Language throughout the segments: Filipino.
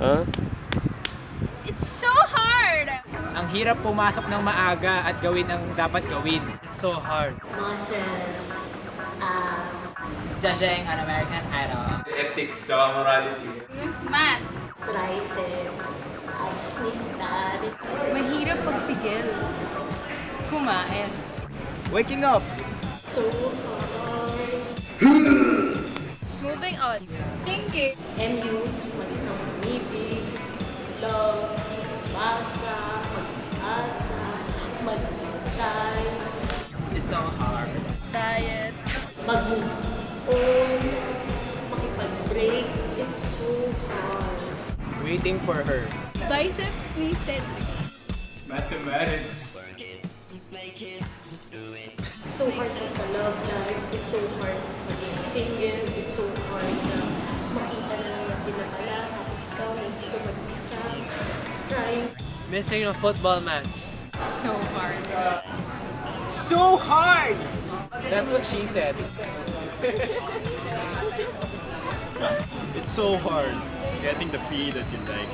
Huh? It's so hard! Ang hirap pumasok ng maaga at gawin ang dapat gawin. It's so hard. Muscles, Judging an American Idol. Ethics, tsaka morality. Math. triceps, sniffed. Mahirap pagpigil. Kumain. Waking up. So hard. Moving on. Thinking. MU, mag-isang umibig, love, masa, mag-asa, mag-try, It's so hard. Diet. mag-move on, makipag-break. It's so hard. Waiting for her. Biceps twisted. Mathematics. So hard sa love life. It's so hard maging single. It's so hard na makita na lang na sila pala. Tapos ikaw, hindi ka mag-isa. Trying. Missing a football match. So hard. So hard! That's what she said. It's so hard getting the fee that you like.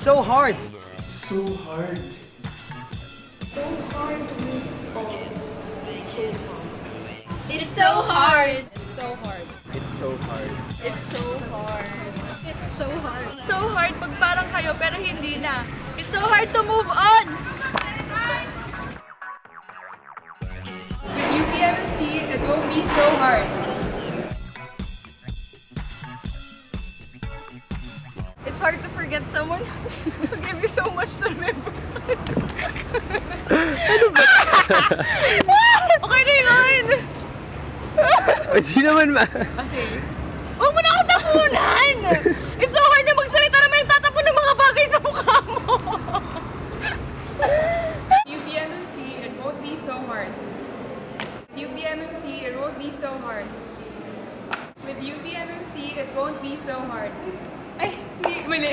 So hard! So hard. So hard to move on. So hard. It's so hard. It's so hard. It's so hard. It's so hard. It's so hard. So hard pag parang kayo pero hindi na. It's so hard to move on. With UPMC, it won't be so hard. It's hard to forget someone who gave you so much to remember. Ano ba? Okay na yun! Hindi naman Okay. Huwag mo na ako tapunan! It's so hard na magsalita na may tatapon ng mga bagay sa mukha mo! UPMC, it won't be so hard. UPMC, it won't be so hard. With UPMC, it won't be so hard. Ay, hindi, mali.